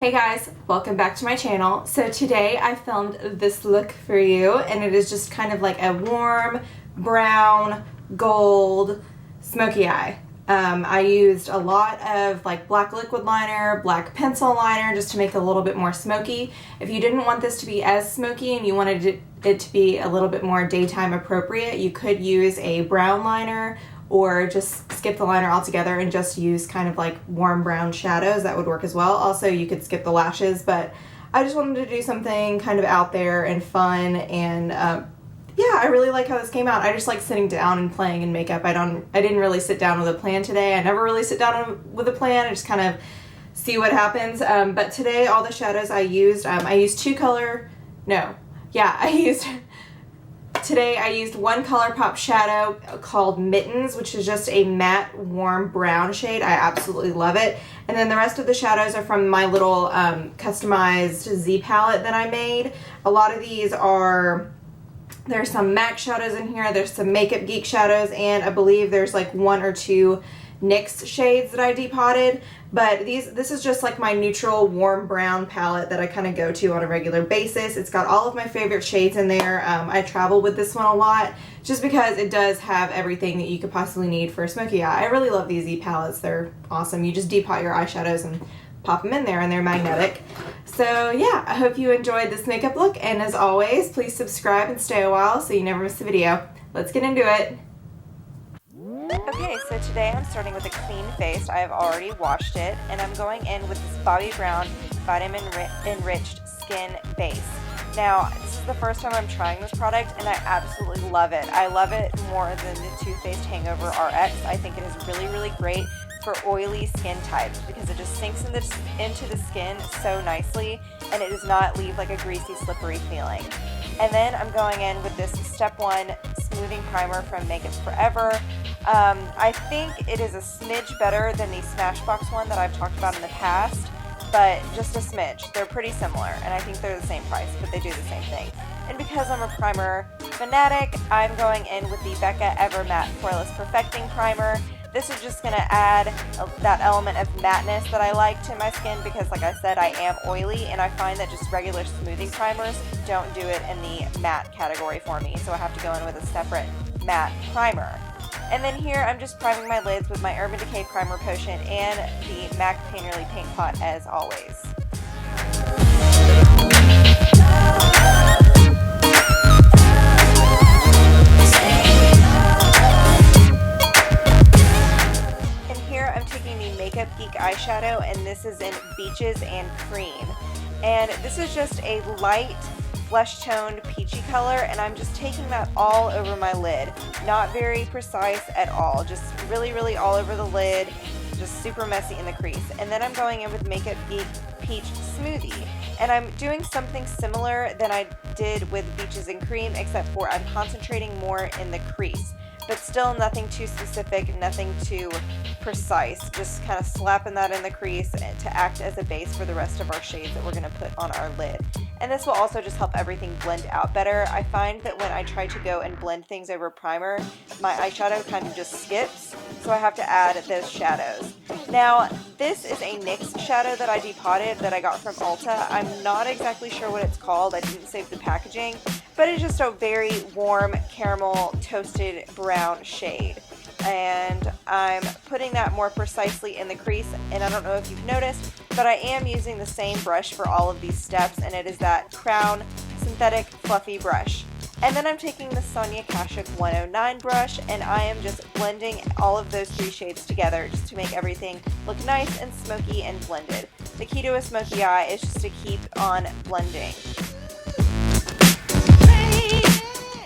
Hey guys, welcome back to my channel. So today I filmed this look for you, and it is just kind of like a warm brown gold smoky eye. I used a lot of like black liquid liner, black pencil liner just to make it a little bit more smoky. If you didn't want this to be as smoky and you wanted it to be a little bit more daytime appropriate, you could use a brown liner or just skip the liner altogether and just use kind of like warm brown shadows. That would work as well. Also, you could skip the lashes, but I just wanted to do something kind of out there and fun, and yeah, I really like how this came out. I just like sitting down and playing in makeup. I didn't really sit down with a plan today. I never really sit down with a plan. I just kind of see what happens. But today, all the shadows I used Today I used one ColourPop shadow called Mittens, which is just a matte warm brown shade. I absolutely love it. And then the rest of the shadows are from my little customized Z palette that I made. A lot of these there's some MAC shadows in here, there's some Makeup Geek shadows, and I believe there's like one or two NYX shades that I depotted. But this is just like my neutral warm brown palette that I kind of go to on a regular basis. It's got all of my favorite shades in there. I travel with this one a lot just because it does have everything that you could possibly need for a smoky eye. I really love these Z palettes. They're awesome. You just depot your eyeshadows and pop them in there, and they're magnetic. So yeah, I hope you enjoyed this makeup look, and as always, please subscribe and stay a while so you never miss a video. Let's get into it. Okay, so today I'm starting with a clean face. I have already washed it, and I'm going in with this Bobbi Brown Vitamin Enriched Skin Base. Now, this is the first time I'm trying this product, and I absolutely love it. I love it more than the Too Faced Hangover RX. I think it is really, really great for oily skin types because it just sinks into the skin so nicely, and it does not leave like a greasy, slippery feeling. And then I'm going in with this Step 1 Smoothing Primer from Makeup Forever. I think it is a smidge better than the Smashbox one that I've talked about in the past, but just a smidge. They're pretty similar, and I think they're the same price, but they do the same thing. And because I'm a primer fanatic, I'm going in with the Becca Ever Matte Poreless Perfecting Primer. This is just going to add that element of matteness that I like to my skin because, like I said, I am oily, and I find that just regular smoothing primers don't do it in the matte category for me, so I have to go in with a separate matte primer. And then here I'm just priming my lids with my Urban Decay Primer Potion and the MAC Painterly Paint Pot as always. And here I'm taking the Makeup Geek eyeshadow, and this is in Beaches and Cream. And this is just a light flesh toned peachy color, and I'm just taking that all over my lid. Not very precise at all, just really, really all over the lid, just super messy in the crease. And then I'm going in with Makeup Geek Peach Smoothie, and I'm doing something similar than I did with Beaches and Cream, except for I'm concentrating more in the crease, but still nothing too specific, nothing too precise, just kind of slapping that in the crease to act as a base for the rest of our shades that we're going to put on our lid. And this will also just help everything blend out better. I find that when I try to go and blend things over primer, my eyeshadow kind of just skips, so I have to add those shadows. Now, this is a NYX shadow that I depotted that I got from Ulta. I'm not exactly sure what it's called. I didn't save the packaging, but it's just a very warm caramel toasted brown shade. And I'm putting that more precisely in the crease, and I don't know if you've noticed, but I am using the same brush for all of these steps, and it is that Crown Synthetic Fluffy brush. And then I'm taking the Sonia Kashuk 109 brush, and I am just blending all of those three shades together just to make everything look nice and smoky and blended. The key to a smoky eye is just to keep on blending.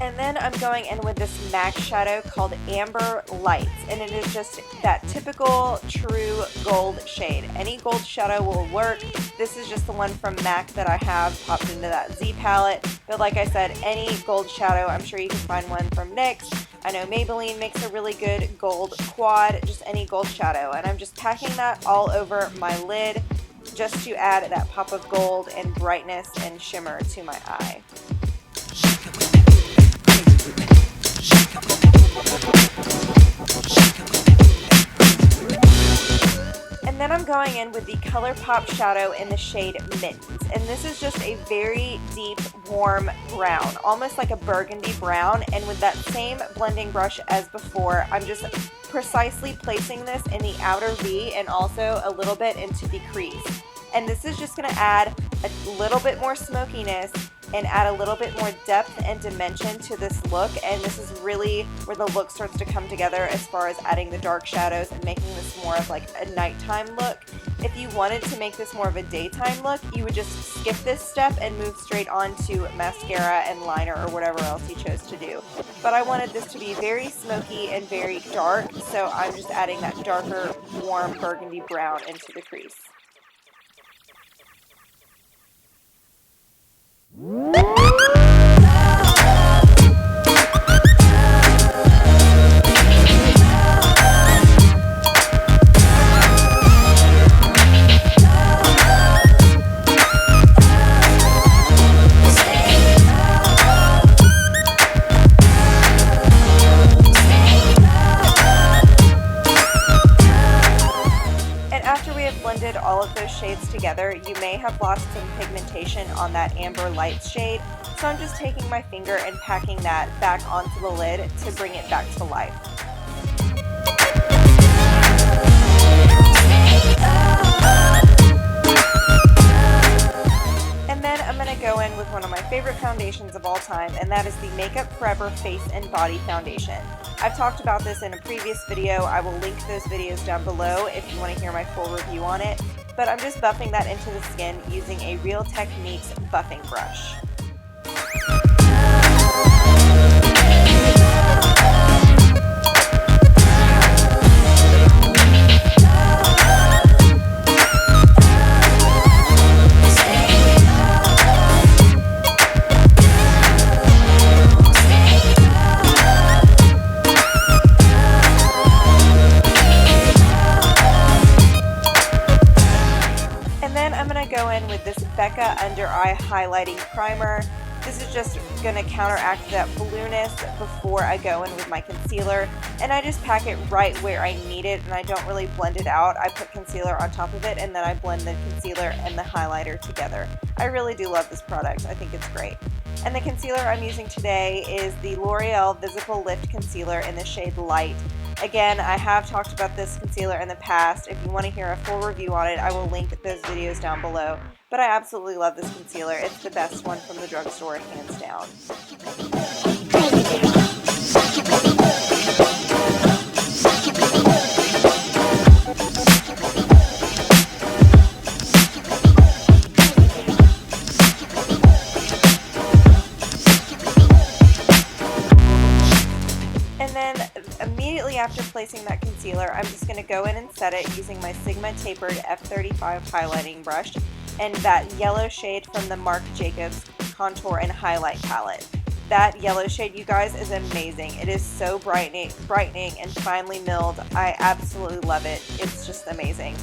And then I'm going in with this MAC shadow called Amber Lights, and it is just that typical true gold shade. Any gold shadow will work. This is just the one from MAC that I have popped into that Z palette, but like I said, any gold shadow, I'm sure you can find one from NYX. I know Maybelline makes a really good gold quad, just any gold shadow, and I'm just packing that all over my lid just to add that pop of gold and brightness and shimmer to my eye. And then I'm going in with the ColourPop shadow in the shade Mittens. And this is just a very deep, warm brown, almost like a burgundy brown. And with that same blending brush as before, I'm just precisely placing this in the outer V and also a little bit into the crease. And this is just going to add a little bit more smokiness and add a little bit more depth and dimension to this look. And this is really where the look starts to come together as far as adding the dark shadows and making this more of like a nighttime look. If you wanted to make this more of a daytime look, you would just skip this step and move straight on to mascara and liner or whatever else you chose to do. But I wanted this to be very smoky and very dark, so I'm just adding that darker, warm burgundy brown into the crease. Blended all of those shades together, you may have lost some pigmentation on that amber light shade, so I'm just taking my finger and packing that back onto the lid to bring it back to life. And then I'm going to go in with one of my favorite foundations of all time, and that is the Makeup Forever Face and Body Foundation. I've talked about this in a previous video. I will link those videos down below if you want to hear my full review on it. But I'm just buffing that into the skin using a Real Techniques buffing brush. Go in with this Becca Under Eye Highlighting Primer. This is just going to counteract that blueness before I go in with my concealer, and I just pack it right where I need it, and I don't really blend it out. I put concealer on top of it, and then I blend the concealer and the highlighter together. I really do love this product. I think it's great. And the concealer I'm using today is the L'Oreal Visible Lift Concealer in the shade Light. Again, I have talked about this concealer in the past. If you want to hear a full review on it, I will link those videos down below. But I absolutely love this concealer. It's the best one from the drugstore, hands down. Immediately after placing that concealer, I'm just going to go in and set it using my Sigma Tapered F35 highlighting brush and that yellow shade from the Marc Jacobs Contour and Highlight Palette. That yellow shade, you guys, is amazing. It is so brightening and finely milled. I absolutely love it. It's just amazing.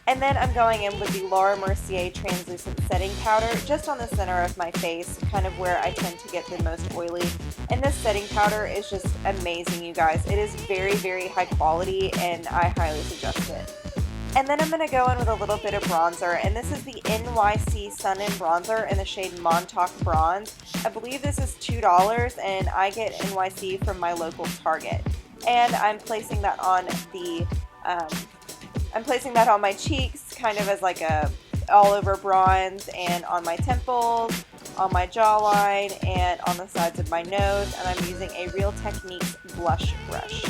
And then I'm going in with the Mercier Translucent Setting Powder just on the center of my face, kind of where I tend to get the most oily. And this setting powder is just amazing, you guys. It is very, very high quality, and I highly suggest it. And then I'm going to go in with a little bit of bronzer, and this is the NYC Sun In Bronzer in the shade Montauk Bronze. I believe this is $2, and I get NYC from my local Target. And I'm placing that on the my cheeks, kind of as like a all-over bronze, and on my temples, on my jawline, and on the sides of my nose, and I'm using a Real Techniques blush brush.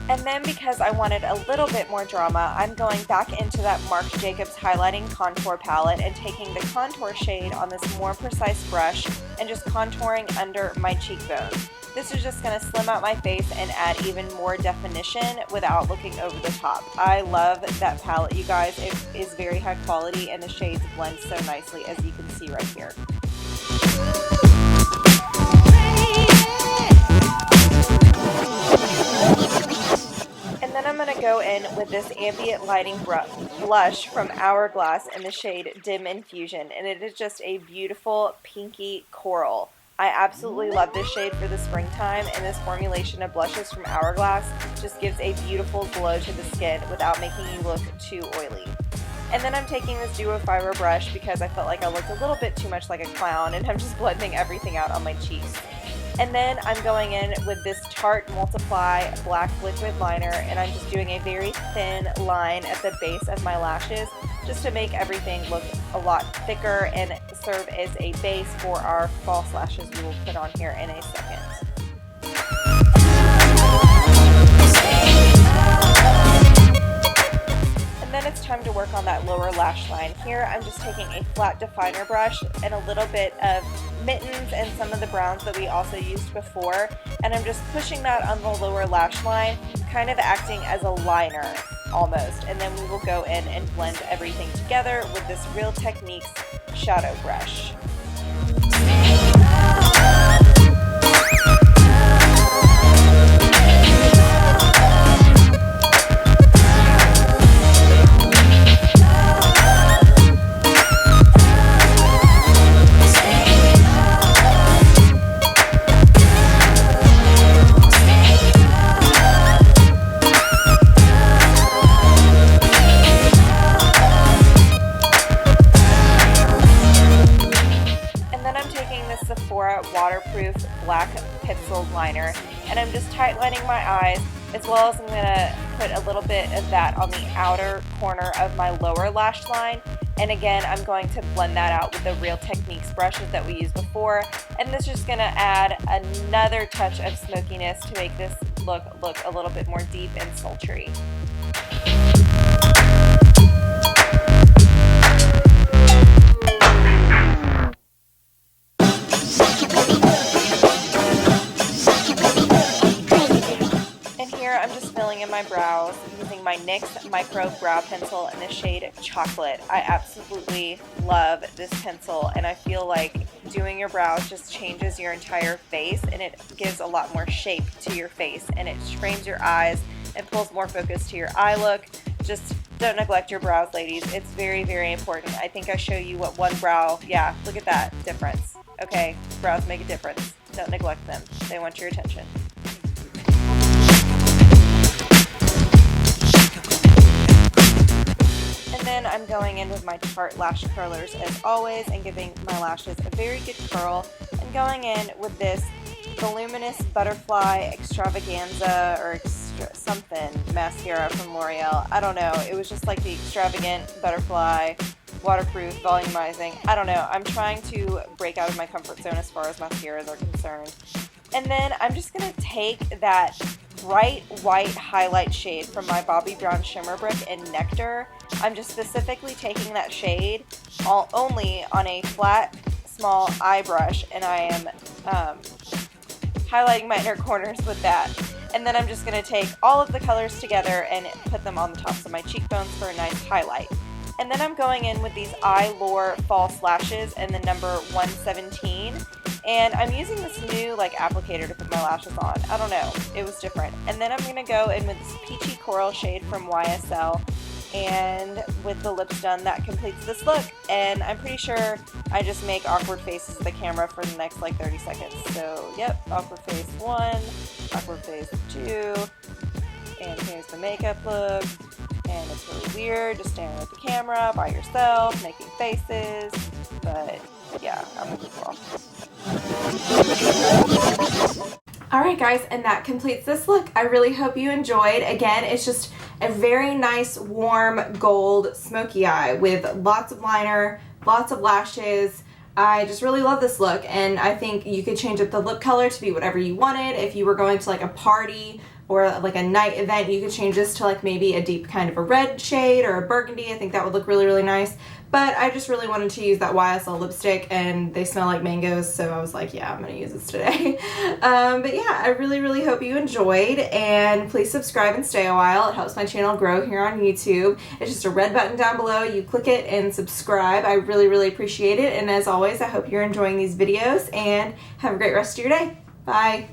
And then because I wanted a little bit more drama, I'm going back into that Marc Jacobs Highlighting Contour Palette and taking the contour shade on this more precise brush and just contouring under my cheekbone. This is just going to slim out my face and add even more definition without looking over the top. I love that palette, you guys. It is very high quality and the shades blend so nicely, as you can see right here. And then I'm going to go in with this ambient lighting blush from Hourglass in the shade Dim Infusion, and it is just a beautiful pinky coral. I absolutely love this shade for the springtime, and this formulation of blushes from Hourglass just gives a beautiful glow to the skin without making you look too oily. And then I'm taking this duo fiber brush because I felt like I looked a little bit too much like a clown, and I'm just blending everything out on my cheeks. And then I'm going in with this Tarte Multiply black liquid liner, and I'm just doing a very thin line at the base of my lashes just to make everything look a lot thicker and serve as a base for our false lashes we will put on here in a second. And then it's time to work on that lower lash line. Here I'm just taking a flat definer brush and a little bit of Mittens and some of the browns that we also used before, and I'm just pushing that on the lower lash line, kind of acting as a liner almost, and then we will go in and blend everything together with this Real Techniques shadow brush. Sephora waterproof black pencil liner, and I'm just tight lining my eyes, as well as I'm going to put a little bit of that on the outer corner of my lower lash line. And again, I'm going to blend that out with the Real Techniques brushes that we used before, and this is just going to add another touch of smokiness to make this look a little bit more deep and sultry. I'm just filling in my brows using my NYX Micro Brow Pencil in the shade Chocolate. I absolutely love this pencil, and I feel like doing your brows just changes your entire face, and it gives a lot more shape to your face, and it frames your eyes and pulls more focus to your eye look. Just don't neglect your brows, ladies. It's very, very important. I think I show you what one brow, yeah, look at that difference. Okay, brows make a difference. Don't neglect them. They want your attention. And then I'm going in with my Tarte lash curlers as always and giving my lashes a very good curl, and going in with this voluminous butterfly extravaganza or something mascara from L'Oreal. I don't know, it was just like the extravagant butterfly waterproof volumizing. I don't know, I'm trying to break out of my comfort zone as far as mascaras are concerned. And then I'm just going to take that bright white highlight shade from my Bobbi Brown Shimmer Brick in Nectar. I'm just specifically taking that shade only on a flat, small eye brush, and I am highlighting my inner corners with that. And then I'm just going to take all of the colors together and put them on the tops of my cheekbones for a nice highlight. And then I'm going in with these eyelure false lashes in the number 117. And I'm using this new applicator to put my lashes on. I don't know, it was different. And then I'm going to go in with this peachy coral shade from YSL, and with the lips done, that completes this look. And I'm pretty sure I just make awkward faces at the camera for the next 30 seconds. So yep, awkward face 1, awkward face 2, and here's the makeup look. And it's really weird just staring at the camera by yourself, making faces, but yeah, I'm with you all. Alright guys, and that completes this look. I really hope you enjoyed. Again, it's just a very nice warm gold smoky eye with lots of liner, lots of lashes. I just really love this look, and I think you could change up the lip color to be whatever you wanted. If you were going to a party or a night event, you could change this to maybe a deep kind of a red shade or a burgundy. I think that would look really, really nice. But I just really wanted to use that YSL lipstick, and they smell like mangoes, so I was like, yeah, I'm going to use this today. But yeah, I really, really hope you enjoyed, and please subscribe and stay a while. It helps my channel grow here on YouTube. It's just a red button down below. You click it and subscribe. I really, really appreciate it, and as always, I hope you're enjoying these videos, and have a great rest of your day. Bye.